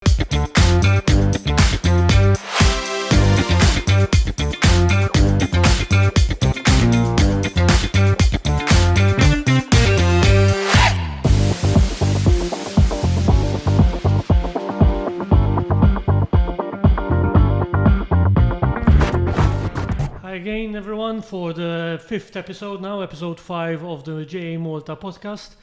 Hi again, everyone, for the fifth episode now, episode 5 of the JA Malta Podcast.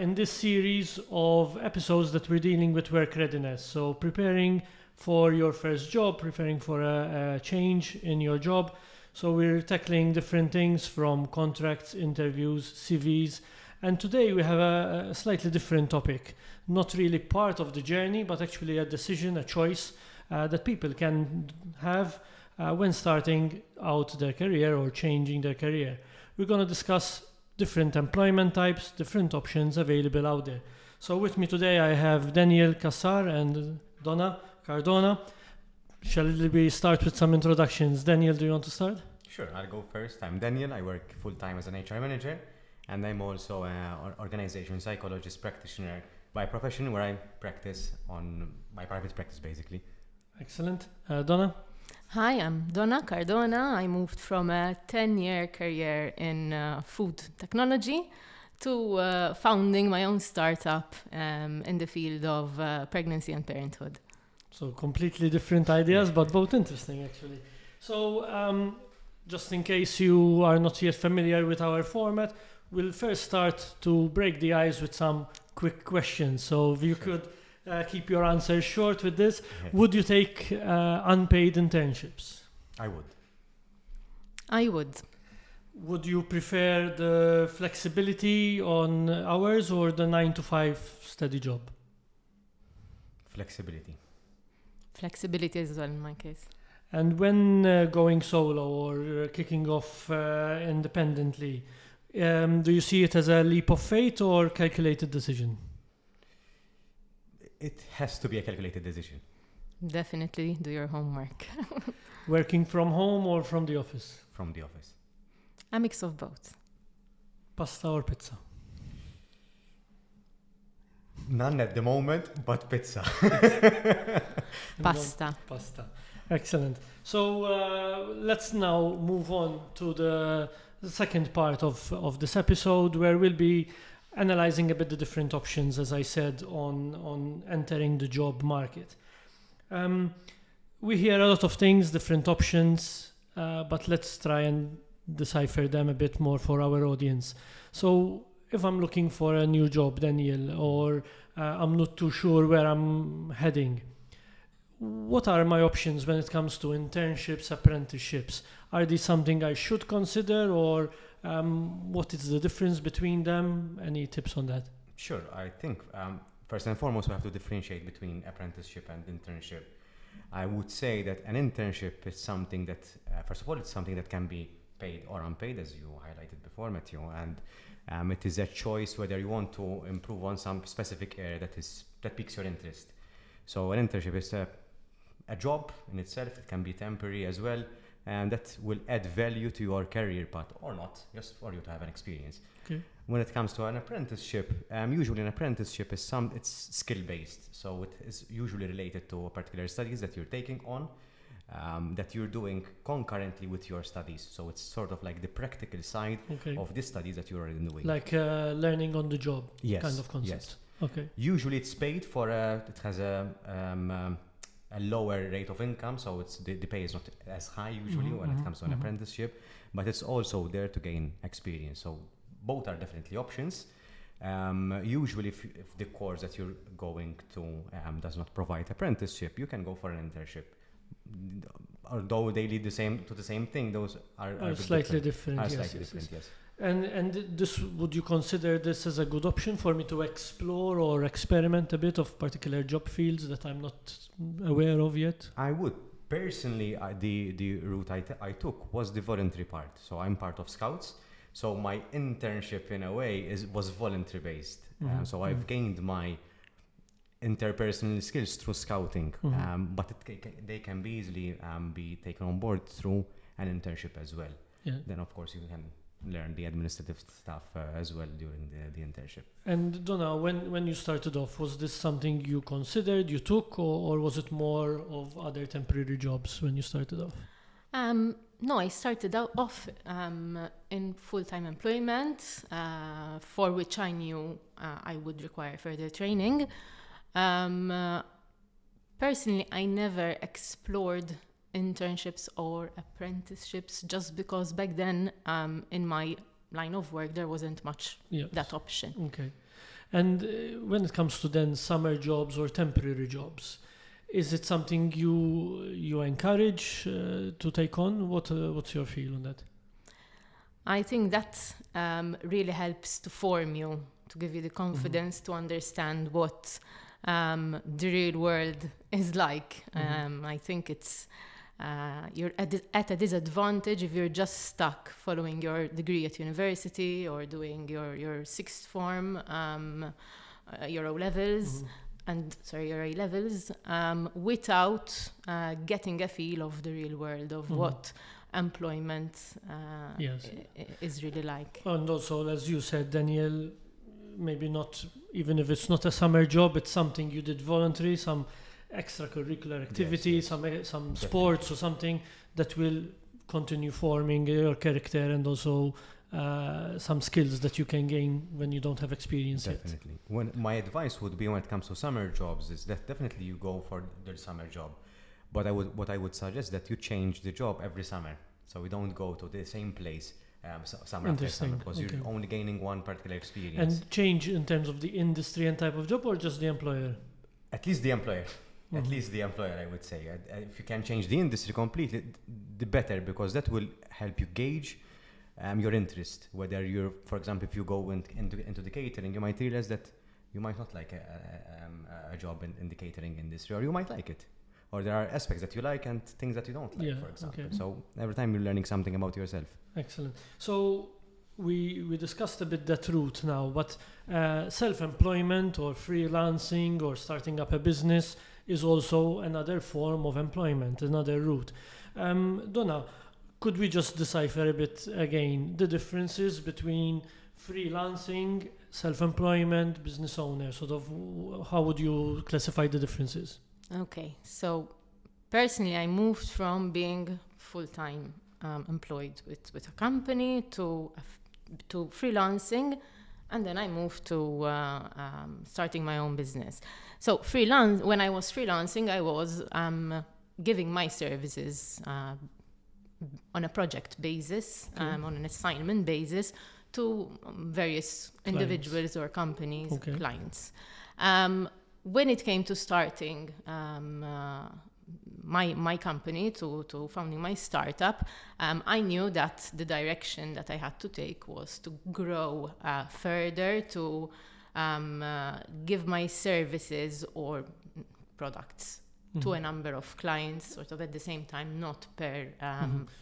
In this series of episodes that we're dealing with work readiness, so preparing for your first job, preparing for a change in your job. So we're tackling different things from contracts, interviews, CVs, and today we have a slightly different topic, not really part of the journey, but actually a decision, a choice that people can have when starting out their career or changing their career. We're going to discuss different employment types, different options available out there. So with me today I have Daniel Cassar and Donna Cardona. Shall we start with some introductions? Daniel, do you want to start? Sure, I'll go first. I'm Daniel. I work full-time as an HR manager, and I'm also an organization psychologist practitioner by profession, where I practice on my private practice, basically. Excellent. Donna? Hi, I'm Donna Cardona. I moved from a 10-year career in food technology to founding my own startup in the field of pregnancy and parenthood. So completely different ideas, but both interesting, actually. So just in case you are not yet familiar with our format, we'll first start to break the ice with some quick questions. So if you could keep your answers short with this. Would you take unpaid internships? I would. I would. Would you prefer the flexibility on hours or the 9-to-5 steady job? Flexibility. Flexibility as well in my case. And when going solo or kicking off independently, do you see it as a leap of faith or calculated decision? It has to be a calculated decision. Definitely do your homework. Working from home or from the office? From the office. A mix of both. Pasta or pizza? None at the moment, but pizza. Pasta. Pasta. Excellent. So let's now move on to the second part of this episode, where we'll be analyzing a bit the different options, as I said, on entering the job market. We hear a lot of things, different options, but let's try and decipher them a bit more for our audience. So if I'm looking for a new job, Daniel, or I'm not too sure where I'm heading, what are my options when it comes to internships, apprenticeships? Are these something I should consider, or what is the difference between them? Any tips on that? Sure. I think first and foremost we have to differentiate between apprenticeship and internship. I would say that an internship is something that, first of all, it's something that can be paid or unpaid, as you highlighted before, Matthew, and it is a choice whether you want to improve on some specific area that piques your interest. So an internship is a job in itself. It can be temporary as well, and that will add value to your career path or not, just for you to have an experience. Okay. When it comes to an apprenticeship, usually an apprenticeship is it's skill-based, so it is usually related to particular studies that you're taking on, that you're doing concurrently with your studies. So it's sort of like the practical side of the studies that you're already doing. Like learning on the job kind of concept. Yes. Okay. Usually it's paid for, it has a lower rate of income, so the pay is not as high usually when it comes to an apprenticeship, but it's also there to gain experience. So both are definitely options. Usually if the course that you're going to does not provide apprenticeship, you can go for an internship. Although they lead to the same thing, those are slightly different. Yes. And this, would you consider this as a good option for me to explore or experiment a bit of particular job fields that I'm not aware of yet? I would. Personally, the route I took was the voluntary part. So I'm part of Scouts. So my internship in a way was voluntary based. So I've gained my interpersonal skills through scouting, but they can be easily be taken on board through an internship as well. Yeah. Then of course you can learn the administrative stuff as well during the internship. And Donna, when you started off, was this something you considered, you took, or was it more of other temporary jobs when you started off? No, I started off in full-time employment, for which I knew I would require further training. Personally, I never explored internships or apprenticeships just because back then, in my line of work, there wasn't much that option. Okay. And when it comes to then summer jobs or temporary jobs, is it something you encourage to take on? What's your feel on that? I think that really helps to form you, to give you the confidence to understand what the real world is like. I think it's you're at a disadvantage if you're just stuck following your degree at university or doing your sixth form, your O-levels. Your A-levels, without getting a feel of the real world of what employment is really like. And also, as you said, Daniel, maybe not, even if it's not a summer job, it's something you did voluntary, some extracurricular activity, some sports or something that will continue forming your character and also some skills that you can gain when you don't have experience Definitely. When my advice would be when it comes to summer jobs is that definitely you go for the summer job. But what I would suggest that you change the job every summer. So we don't go to the same place summer after summer because you're only gaining one particular experience. And change in terms of the industry and type of job or just the employer? At least the employer. At least the employer, I would say. If you can change the industry completely, the better, because that will help you gauge your interest. Whether you're, for example, if you go into the catering, you might realize that you might not like a job in the catering industry, or you might like it. Or there are aspects that you like and things that you don't like, for example. Okay. So every time you're learning something about yourself. Excellent. So we discussed a bit that route now, but self-employment or freelancing or starting up a business is also another form of employment, another route. Donna, could we just decipher a bit again the differences between freelancing, self-employment, business owner? Sort of, how would you classify the differences? Okay, so personally, I moved from being full-time employed with a company to freelancing, and then I moved to starting my own business. So when I was freelancing, I was giving my services on a project basis, on an assignment basis to various individuals or companies, clients. When it came to starting my company, to founding my startup, I knew that the direction that I had to take was to grow further, to give my services or products to a number of clients, sort of at the same time, not per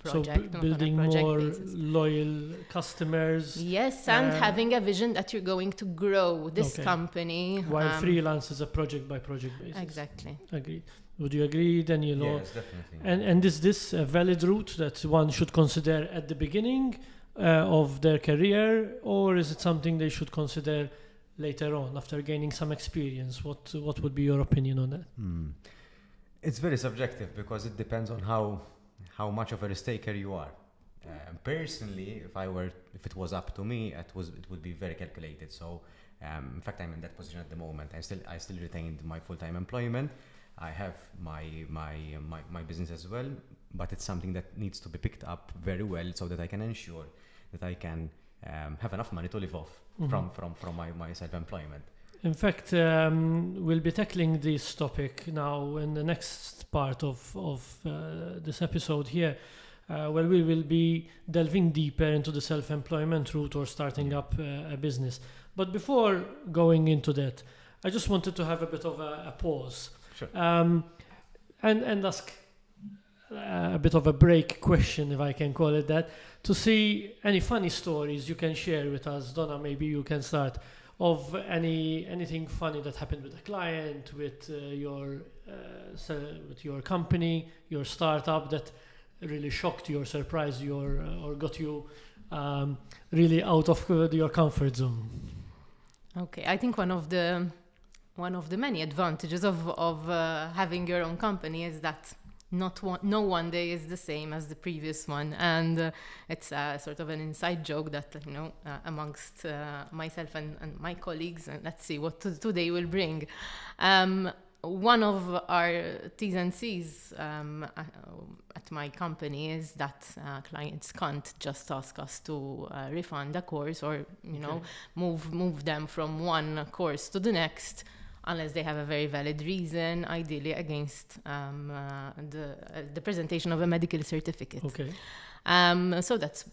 project. So building more loyal customers. Yes, and having a vision that you're going to grow this company. While freelance is a project by project basis. Exactly. Agreed. Would you agree, Daniel? Yes, definitely. And is this a valid route that one should consider at the beginning of their career, or is it something they should consider later on after gaining some experience? What would be your opinion on that? It's very subjective because it depends on how much of a risk taker you are. Personally, if it was up to me, it would be very calculated. So, in fact, I'm in that position at the moment. I still retained my full-time employment. I have my business as well, but it's something that needs to be picked up very well so that I can ensure that I can have enough money to live off from my self-employment. In fact, we'll be tackling this topic now in the next part of this episode here, where we will be delving deeper into the self-employment route or starting up a business. But before going into that, I just wanted to have a bit of a pause. Sure. And ask a bit of a break question, if I can call it that, to see any funny stories you can share with us. Donna, maybe you can start, of anything funny that happened with a client, with your company, your startup, that really shocked you or surprised you or got you really out of your comfort zone? Okay, I think one of the many advantages of having your own company is that no one day is the same as the previous one, and it's sort of an inside joke that amongst myself and my colleagues, and let's see what today will bring. One of our T's and C's at my company is that clients can't just ask us to refund a course or move them from one course to the next unless they have a very valid reason, ideally against the presentation of a medical certificate. Okay. So that's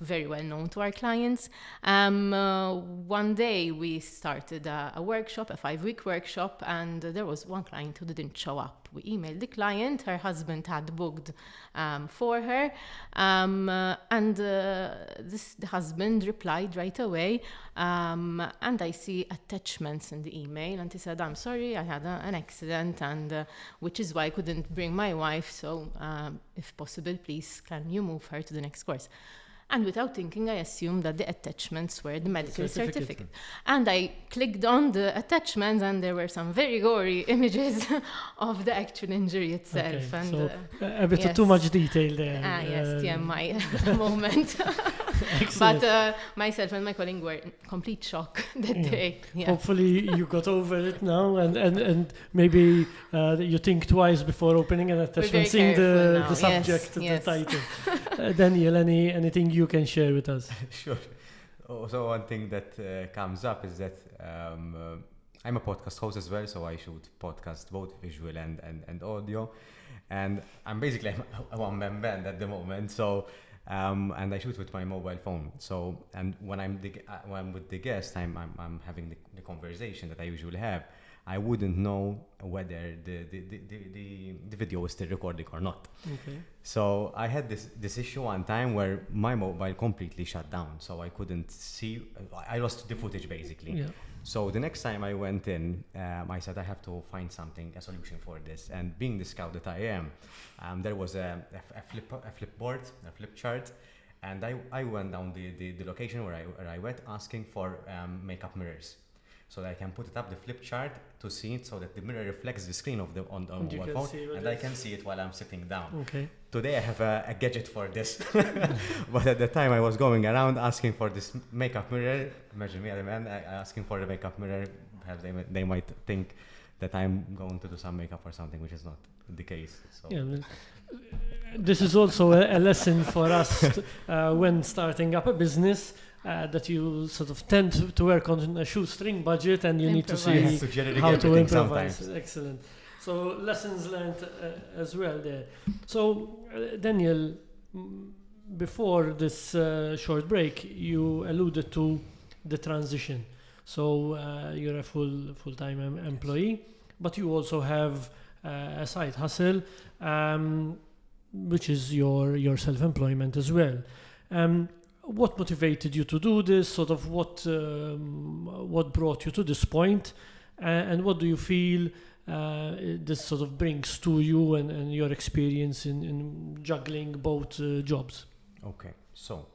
very well known to our clients. One day we started a workshop, a 5-week workshop, and there was one client who didn't show up. We emailed the client, her husband had booked for her, and the husband replied right away, and I see attachments in the email, and he said, I'm sorry, I had an accident, and which is why I couldn't bring my wife, so if possible, please can you move her to the next course? And without thinking, I assumed that the attachments were the medical certificate. And I clicked on the attachments, and there were some very gory images of the actual injury itself. Okay, and so a bit too much detail there. Yes, TMI moment. But myself and my colleague were in complete shock that day. Yeah. Hopefully you got over it now, and maybe you think twice before opening an attachment, seeing the subject, the title. Daniel, anything you can share with us? Sure. So one thing that comes up is that I'm a podcast host as well, so I shoot podcasts, both visual and audio. And I'm basically a one-man band at the moment, so and I shoot with my mobile phone. So, and when I'm with the guest, I'm having the conversation that I usually have. I wouldn't know whether the video is still recording or not. Okay. So I had this issue one time where my mobile completely shut down, so I couldn't see. I lost the footage basically. Yeah. So the next time I went in, I said I have to find a solution for this. And being the scout that I am, there was a flip chart, and I went down the location where I went asking for makeup mirrors, so that I can put it up the flip chart to see it, so that the mirror reflects the screen of the on mobile phone, and I can see it while I'm sitting down. Okay. Today I have a gadget for this, but at the time I was going around asking for this makeup mirror. Imagine me as a man asking for the makeup mirror. Perhaps they might think that I'm going to do some makeup or something, which is not the case. So. Yeah, this is also a lesson for us when starting up a business. That you sort of tend to work on a shoestring budget, and you need to see how to improvise. Sometimes. Excellent. So lessons learned as well there. So Daniel, before this short break, you alluded to the transition. So you're a full-time employee, but you also have a side hustle, which is your self-employment as well. What motivated you to do this? Sort of what brought you to this point, and what do you feel this sort of brings to you and your experience in juggling both jobs? Okay, so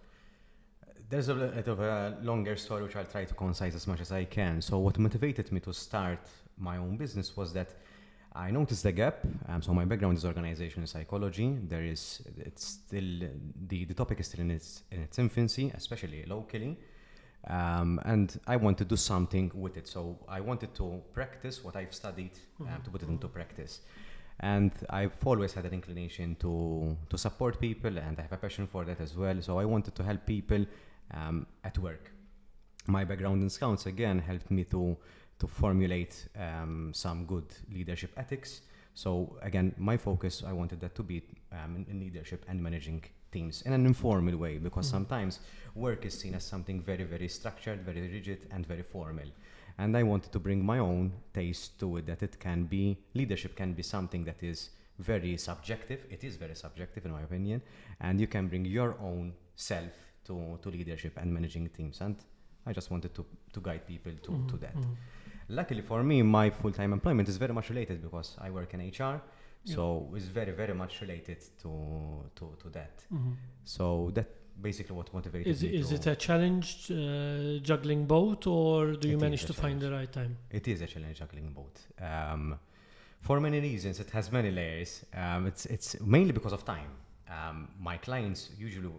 there's a bit of a longer story which I'll try to concise as much as I can. So what motivated me to start my own business was that I noticed the gap. So my background is organizational psychology. It's still the topic is still in its infancy, especially locally, and I want to do something with it. So I wanted to practice what I've studied, to put it into practice. And I've always had an inclination to support people, and I have a passion for that as well. So I wanted to help people at work. My background in Scouts again helped me to formulate some good leadership ethics. So again, my focus, I wanted that to be in leadership and managing teams in an informal way, because sometimes work is seen as something very, very structured, very rigid, and very formal. And I wanted to bring my own taste to it, that leadership can be something that is very subjective. It is very subjective in my opinion, and you can bring your own self to leadership and managing teams. And I just wanted to guide people to that. Luckily for me, my full-time employment is very much related, because I work in HR, so it's very, very much related to that. So basically what motivated me. Is it a challenge juggling both, or do you manage to find the right time? It is a challenge juggling both. For many reasons, it has many layers. It's mainly because of time. My clients usually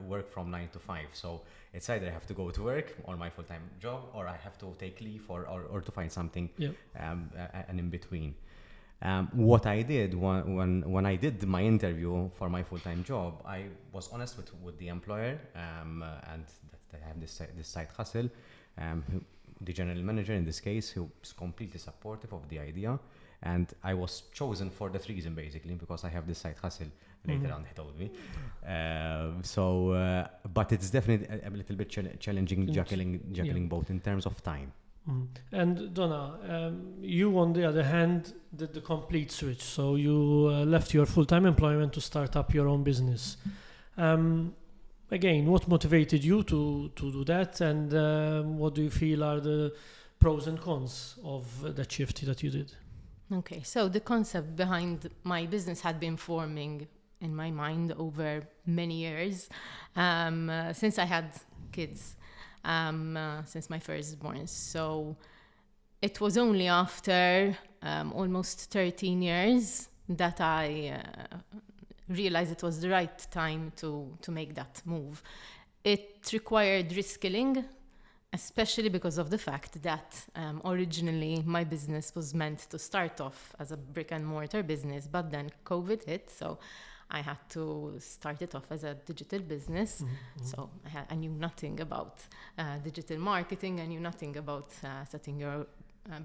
work from 9 to 5, so it's either I have to go to work or my full-time job, or I have to take leave or to find something and in between. What I did when I did my interview for my full-time job, I was honest with the employer, and that I have this side hustle. The general manager in this case, who is completely supportive of the idea, and I was chosen for that reason basically because I have this side hustle. Later on, he told me. But it's definitely a little bit challenging juggling both in terms of time. And Donna, you on the other hand did the complete switch. So you left your full-time employment to start up your own business. Again, what motivated you to do that, and what do you feel are the pros and cons of that shift that you did? Okay, so the concept behind my business had been forming in my mind over many years, since I had kids, since my firstborn. So it was only after almost 13 years that I realized it was the right time to make that move. It required reskilling, especially because of the fact that originally my business was meant to start off as a brick and mortar business, but then COVID hit, so I had to start it off as a digital business. So I knew nothing about digital marketing. I knew nothing about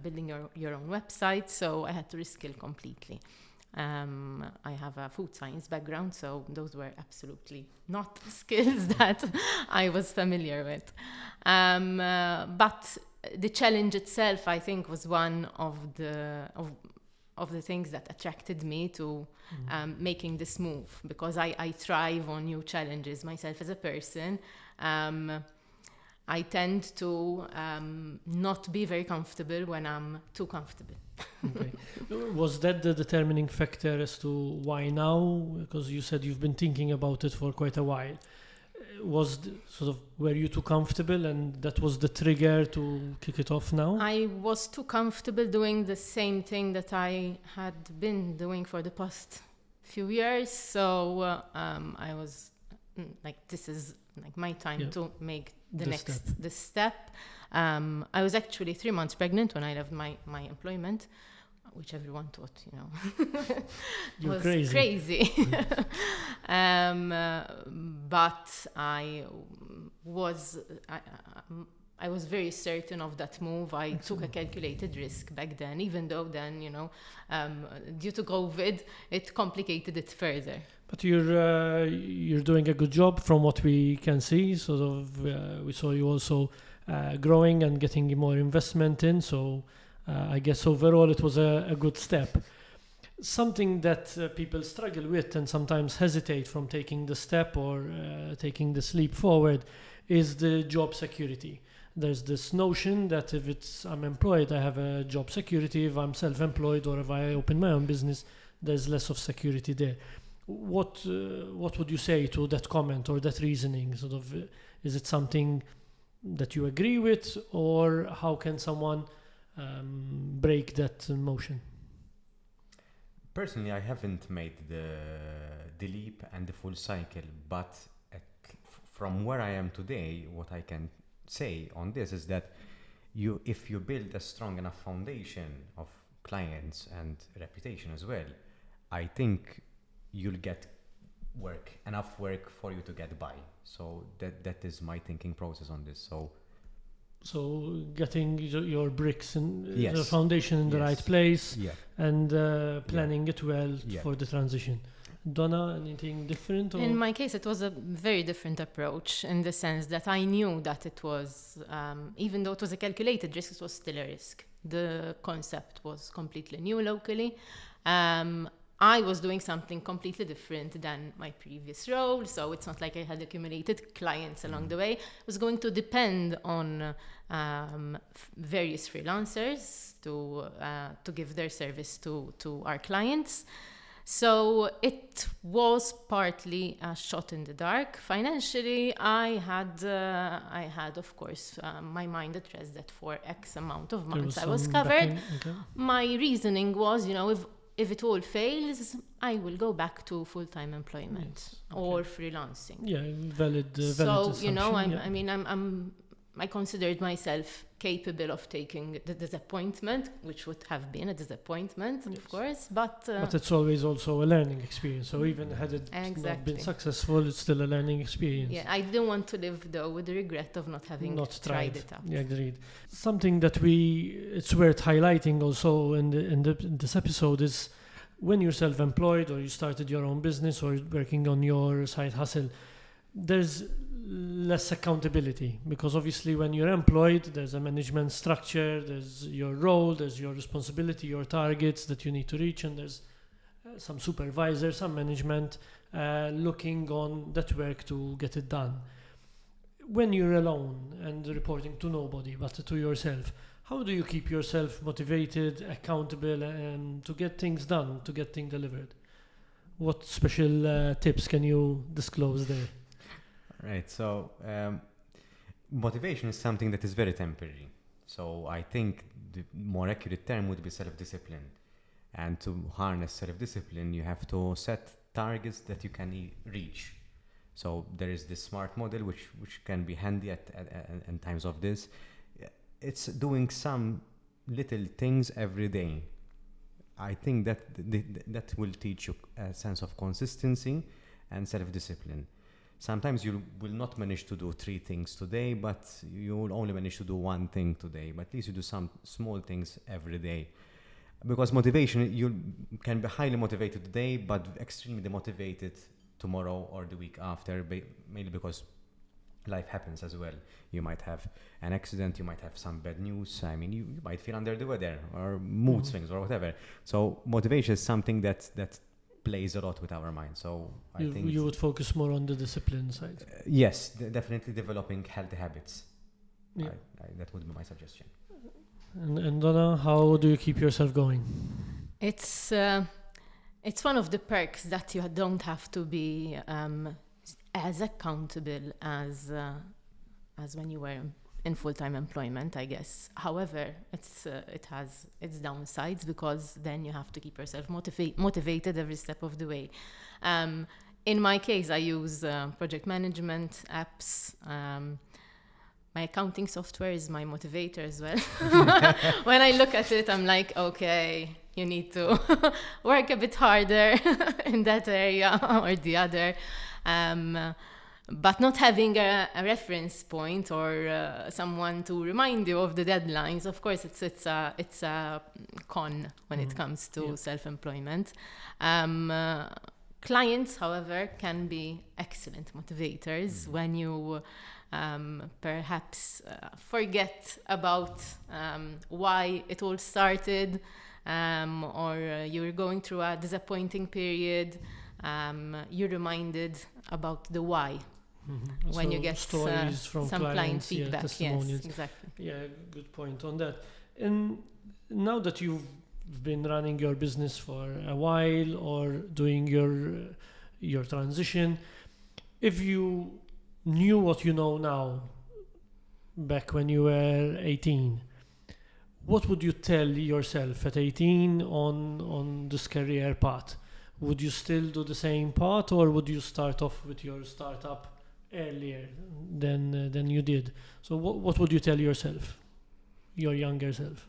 building your own website. So I had to reskill completely. I have a food science background, so those were absolutely not skills that I was familiar with. But the challenge itself, I think, was one of the things that attracted me to making this move, because I thrive on new challenges myself as a person. I tend to not be very comfortable when I'm too comfortable. Okay. Was that the determining factor as to why now? Because you said you've been thinking about it for quite a while. Were you too comfortable and that was the trigger to kick it off now? I was too comfortable doing the same thing that I had been doing for the past few years. So I was like, this is like my time to make the step. I was actually 3 months pregnant when I left my employment, which everyone thought, You're was crazy. But I was very certain of that move. I took a calculated risk back then, even though then, due to COVID, it complicated it further. But you're doing a good job from what we can see. We saw you also growing and getting more investment in. So I guess overall it was a good step. Something that people struggle with and sometimes hesitate from taking the step or taking this leap forward is the job security. There's this notion that if I'm employed, I have a job security. If I'm self-employed or if I open my own business, there's less of security there. What would you say to that comment or that reasoning? Is it something that you agree with, or how can someone break that motion? Personally, I haven't made the leap and the full cycle, but from where I am today, what I can say on this is that if you build a strong enough foundation of clients and reputation as well, I think you'll get enough work for you to get by. So that is my thinking process on this. So getting your bricks and the foundation in the right place, and planning it well for the transition. Donna, anything different? Or? In my case, it was a very different approach in the sense that I knew that it was, even though it was a calculated risk, it was still a risk. The concept was completely new locally. I was doing something completely different than my previous role, so it's not like I had accumulated clients along the way. It was going to depend on various freelancers to give their service to our clients. So it was partly a shot in the dark. Financially, I had of course, my mind at rest that for X amount of months I was covered. My reasoning was, if it all fails, I will go back to full-time employment or freelancing. Yeah, valid So, assumption, I considered myself capable of taking the disappointment, which would have been a disappointment, of course, but it's always also a learning experience. So even had it not been successful, it's still a learning experience. Yeah, I didn't want to live though with the regret of not having tried it out. Yeah, agreed. Something that it's worth highlighting also in this episode is when you're self-employed or you started your own business or working on your side hustle, there's less accountability, because obviously when you're employed, there's a management structure, there's your role, there's your responsibility, your targets that you need to reach, and there's some supervisor, some management looking on that work to get it done. When you're alone and reporting to nobody but to yourself, how do you keep yourself motivated, accountable, and to get things done, to get things delivered? What special tips can you disclose there? Right, so motivation is something that is very temporary. So I think the more accurate term would be self-discipline. And to harness self-discipline, you have to set targets that you can reach. So there is this SMART model, which can be handy in times of this. It's doing some little things every day. I think that will teach you a sense of consistency and self-discipline. Sometimes you will not manage to do 3 things today, but you will only manage to do 1 thing today. But at least you do some small things every day. Because motivation, you can be highly motivated today, but extremely demotivated tomorrow or the week after, mainly because life happens as well. You might have an accident, you might have some bad news. I mean, you might feel under the weather or mood swings or whatever. So motivation is something that plays a lot with our mind. So I think you would focus more on the discipline side. Yes, definitely developing healthy habits. Yeah. That would be my suggestion. And Donna, how do you keep yourself going? It's one of the perks that you don't have to be as accountable as when you were in full-time employment, I guess. However, it has its downsides, because then you have to keep yourself motivated every step of the way. In my case, I use project management apps. My accounting software is my motivator as well. When I look at it, I'm like, okay, you need to work a bit harder in that area or the other. But not having a reference point or someone to remind you of the deadlines, of course, it's a con when it comes to self-employment. Clients, however, can be excellent motivators when you perhaps forget about why it all started, or you're going through a disappointing period. You're reminded about the why. When you get stories from some client feedback, testimonials. yes, exactly. Yeah, good point on that. And now that you've been running your business for a while or doing your transition, if you knew what you know now back when you were 18, what would you tell yourself at 18 on this career path? Would you still do the same path, or would you start off with your startup earlier than you did? So what would you tell yourself, your younger self?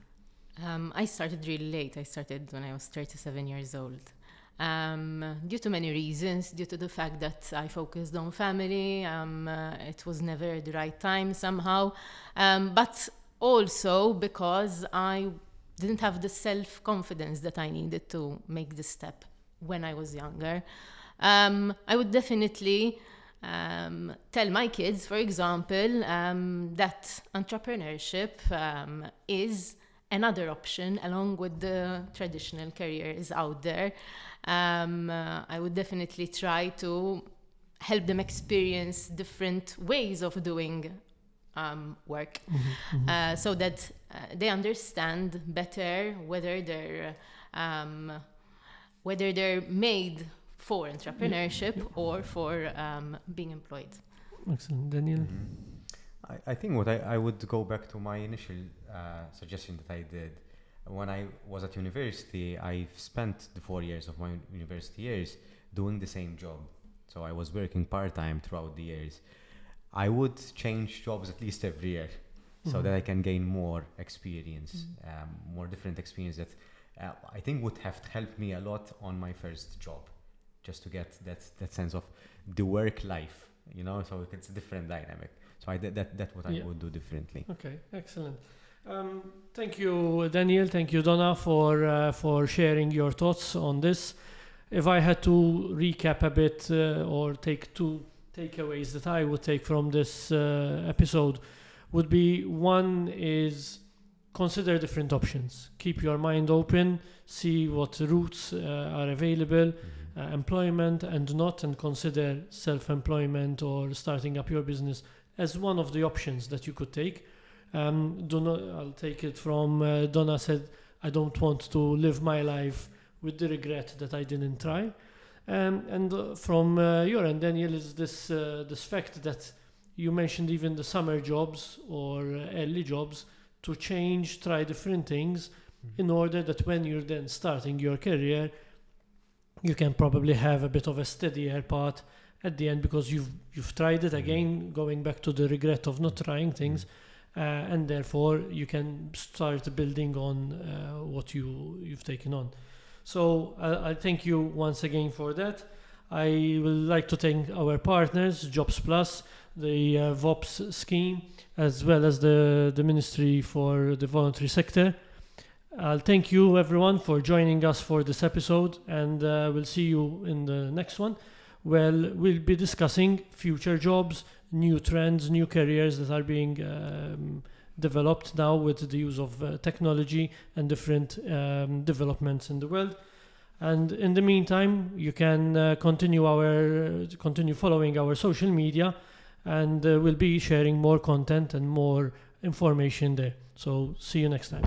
I started really late. I started when I was 37 years old. Due to many reasons, due to the fact that I focused on family, it was never the right time somehow, but also because I didn't have the self-confidence that I needed to make this step when I was younger. I would definitely tell my kids, for example, that entrepreneurship is another option along with the traditional careers out there. I would definitely try to help them experience different ways of doing work, so that they understand better whether whether they're made for entrepreneurship or for being employed. Excellent. Daniel? I think what I would go back to my initial suggestion that I did. When I was at university, I spent the 4 years of my university years doing the same job. So I was working part-time throughout the years. I would change jobs at least every year so that I can gain more experience, more different experience that I think would have helped me a lot on my first job, just to get that sense of the work life, so it's a different dynamic. So that's what I would do differently. Okay, excellent. Thank you, Daniel. Thank you, Donna, for sharing your thoughts on this. If I had to recap a bit or take two takeaways that I would take from this episode, would be one is consider different options. Keep your mind open, see what routes are available, employment and not, and consider self-employment or starting up your business as one of the options that you could take. I'll take it from Donna said, I don't want to live my life with the regret that I didn't try. And from your end, Daniel, is this fact that you mentioned even the summer jobs or early jobs to change, try different things in order that when you're then starting your career, you can probably have a bit of a steadier path at the end because you've tried it again, going back to the regret of not trying things. And therefore you can start building on what you've taken on. So I thank you once again for that. I would like to thank our partners, Jobsplus, the VOPS scheme, as well as the Ministry for the Voluntary Sector. I'll thank you everyone for joining us for this episode, and we'll see you in the next one. Well, we'll be discussing future jobs, new trends, new careers that are being developed now with the use of technology and different developments in the world. And in the meantime, you can continue following our social media, and we'll be sharing more content and more information there. So see you next time.